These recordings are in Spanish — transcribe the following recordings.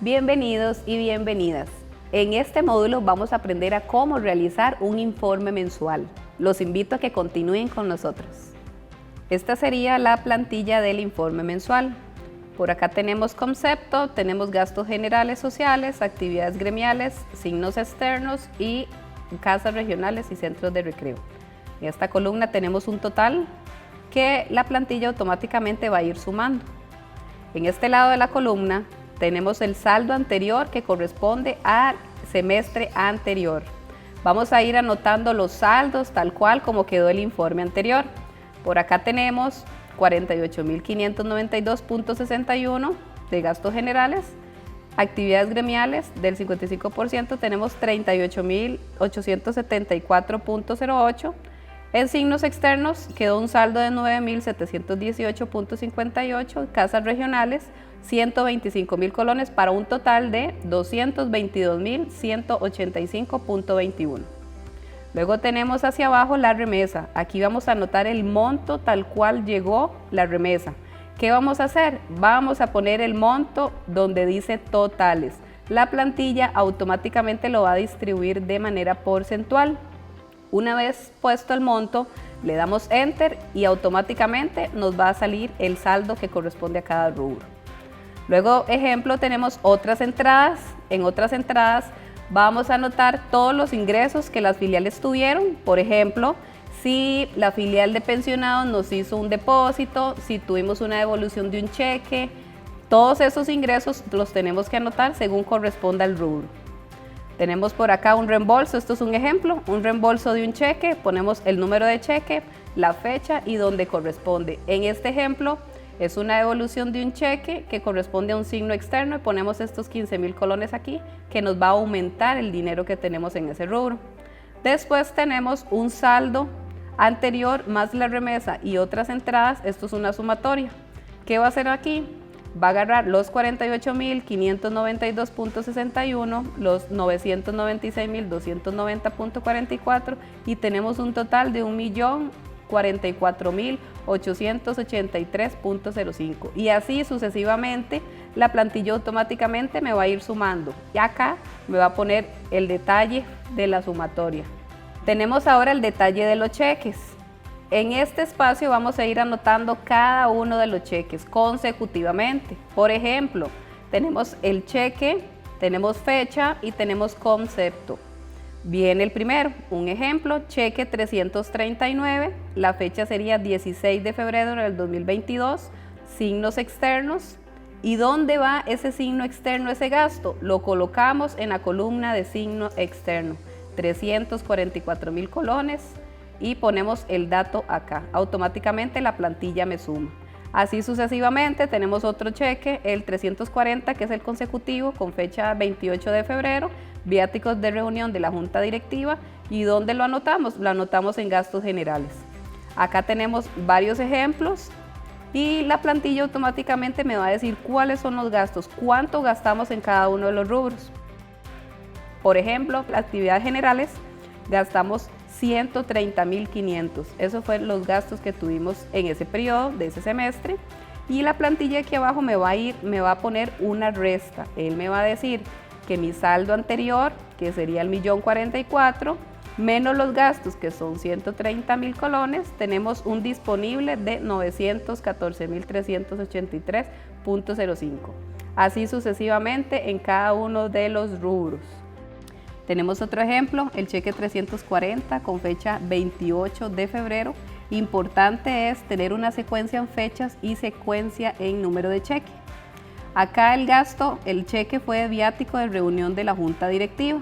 Bienvenidos y bienvenidas. En este módulo vamos a aprender a cómo realizar un informe mensual. Los invito a que continúen con nosotros. Esta sería la plantilla del informe mensual. Por acá tenemos concepto, tenemos gastos generales sociales, actividades gremiales, signos externos y casas regionales y centros de recreo. En esta columna tenemos un total que la plantilla automáticamente va a ir sumando. En este lado de la columna tenemos el saldo anterior que corresponde al semestre anterior. Vamos a ir anotando los saldos tal cual como quedó el informe anterior. Por acá tenemos 48.592.61 de gastos generales. Actividades gremiales del 55% tenemos 38.874.08. En signos externos quedó un saldo de 9.718.58, casas regionales 125.000 colones para un total de 222.185.21. Luego tenemos hacia abajo la remesa. Aquí vamos a anotar el monto tal cual llegó la remesa. ¿Qué vamos a hacer? Vamos a poner el monto donde dice totales. La plantilla automáticamente lo va a distribuir de manera porcentual. Una vez puesto el monto, le damos Enter y automáticamente nos va a salir el saldo que corresponde a cada rubro. Luego, ejemplo, tenemos otras entradas. En otras entradas vamos a anotar todos los ingresos que las filiales tuvieron. Por ejemplo, si la filial de pensionados nos hizo un depósito, si tuvimos una devolución de un cheque, todos esos ingresos los tenemos que anotar según corresponda al rubro. Tenemos por acá un reembolso, esto es un ejemplo, un reembolso de un cheque, ponemos el número de cheque, la fecha y donde corresponde. En este ejemplo es una devolución de un cheque que corresponde a un signo externo y ponemos estos 15.000 colones aquí que nos va a aumentar el dinero que tenemos en ese rubro. Después tenemos un saldo anterior más la remesa y otras entradas, esto es una sumatoria. ¿Qué va a hacer aquí? Va a agarrar los 48.592.61, los 996.290.44 y tenemos un total de 1.044.883.05 y así sucesivamente la plantilla automáticamente me va a ir sumando y acá me va a poner el detalle de la sumatoria. Tenemos ahora el detalle de los cheques. En este espacio vamos a ir anotando cada uno de los cheques consecutivamente. Por ejemplo, tenemos el cheque, tenemos fecha y tenemos concepto. Viene el primero, un ejemplo, cheque 339, la fecha sería 16 de febrero del 2022, signos externos. ¿Y dónde va ese signo externo, ese gasto? Lo colocamos en la columna de signo externo, 344.000 colones. Y ponemos el dato acá, automáticamente la plantilla me suma. Así sucesivamente tenemos otro cheque, el 340 que es el consecutivo con fecha 28 de febrero, viáticos de reunión de la junta directiva y ¿dónde lo anotamos? Lo anotamos en gastos generales. Acá tenemos varios ejemplos y la plantilla automáticamente me va a decir cuáles son los gastos, cuánto gastamos en cada uno de los rubros. Por ejemplo, las actividades generales gastamos 130.500. Esos fueron los gastos que tuvimos en ese periodo de ese semestre. Y la plantilla aquí abajo me va a poner una resta. Él me va a decir que mi saldo anterior, que sería el 1.044.000, menos los gastos que son 130.000 colones, tenemos un disponible de 914.383.05. Así sucesivamente en cada uno de los rubros. Tenemos otro ejemplo, el cheque 340 con fecha 28 de febrero. Importante es tener una secuencia en fechas y secuencia en número de cheque. Acá el gasto, el cheque fue viático de reunión de la junta directiva.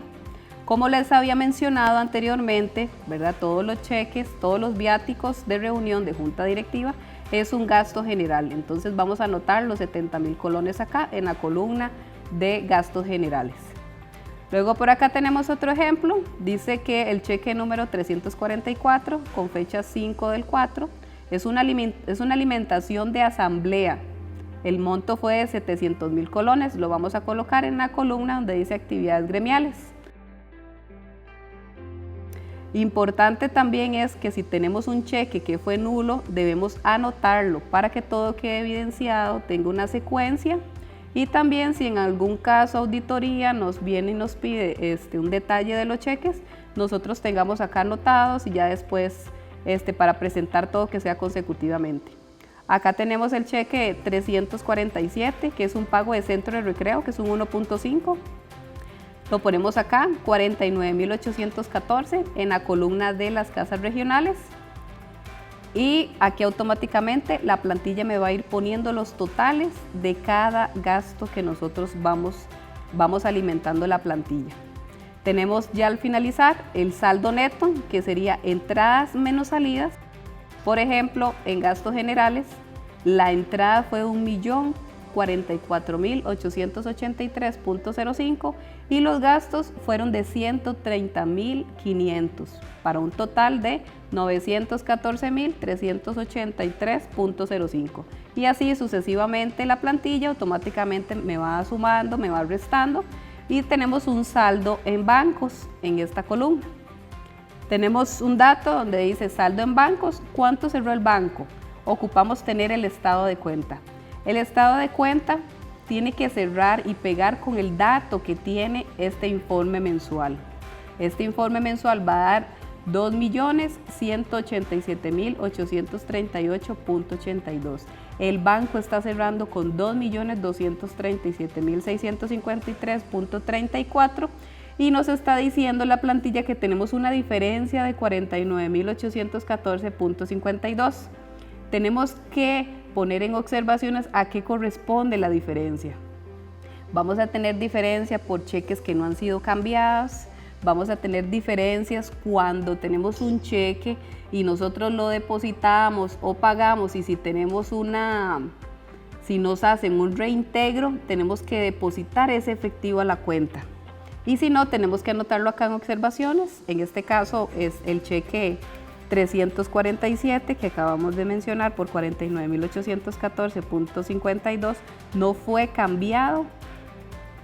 Como les había mencionado anteriormente, ¿verdad? Todos los cheques, todos los viáticos de reunión de junta directiva es un gasto general. Entonces vamos a anotar los 70.000 colones acá en la columna de gastos generales. Luego por acá tenemos otro ejemplo, dice que el cheque número 344 con fecha 5 del 4 es una alimentación de asamblea. El monto fue de 700.000 colones, lo vamos a colocar en la columna donde dice actividades gremiales. Importante también es que si tenemos un cheque que fue nulo, debemos anotarlo para que todo quede evidenciado, tenga una secuencia Y también si en algún caso auditoría nos viene y nos pide un detalle de los cheques, nosotros tengamos acá anotados y ya después para presentar todo que sea consecutivamente. Acá tenemos el cheque 347, que es un pago de centro de recreo, que es un 1.5. Lo ponemos acá, 49.814 en la columna de las casas regionales. Y aquí automáticamente la plantilla me va a ir poniendo los totales de cada gasto que nosotros vamos alimentando la plantilla. Tenemos ya al finalizar el saldo neto, que sería entradas menos salidas. Por ejemplo, en gastos generales, la entrada fue 1.044.883.05 y los gastos fueron de 130.500 para un total de 914.383.05. Y así sucesivamente la plantilla automáticamente me va sumando, me va restando y tenemos un saldo en bancos en esta columna. Tenemos un dato donde dice saldo en bancos, ¿cuánto cerró el banco? Ocupamos tener el estado de cuenta. El estado de cuenta tiene que cerrar y pegar con el dato que tiene este informe mensual. Este informe mensual va a dar 2.187.838.82. El banco está cerrando con 2.237.653.34 y nos está diciendo la plantilla que tenemos una diferencia de 49.814.52. Tenemos que poner en observaciones a qué corresponde la diferencia. Vamos a tener diferencia por cheques que no han sido cambiados, vamos a tener diferencias cuando tenemos un cheque y nosotros lo depositamos o pagamos y si nos hacen un reintegro, tenemos que depositar ese efectivo a la cuenta. Y si no, tenemos que anotarlo acá en observaciones. En este caso es el cheque 347 que acabamos de mencionar por 49.814.52 no fue cambiado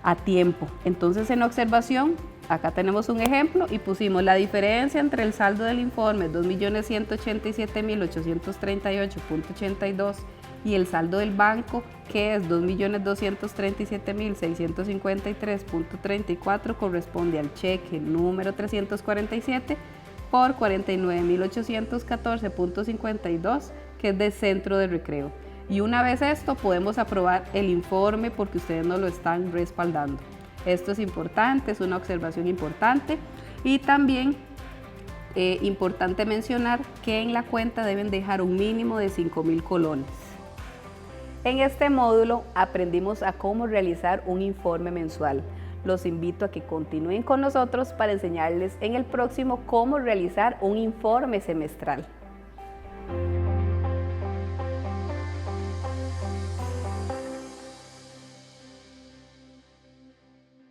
a tiempo. Entonces en observación, acá tenemos un ejemplo y pusimos la diferencia entre el saldo del informe 2.187.838.82 y el saldo del banco que es 2.237.653.34 corresponde al cheque número 347 por 49.814.52 que es de centro de recreo. Y una vez esto podemos aprobar el informe porque ustedes nos lo están respaldando. Esto es importante, es una observación importante y también importante mencionar que en la cuenta deben dejar un mínimo de 5.000 colones. En este módulo aprendimos a cómo realizar un informe mensual. Los invito a que continúen con nosotros para enseñarles en el próximo cómo realizar un informe semestral.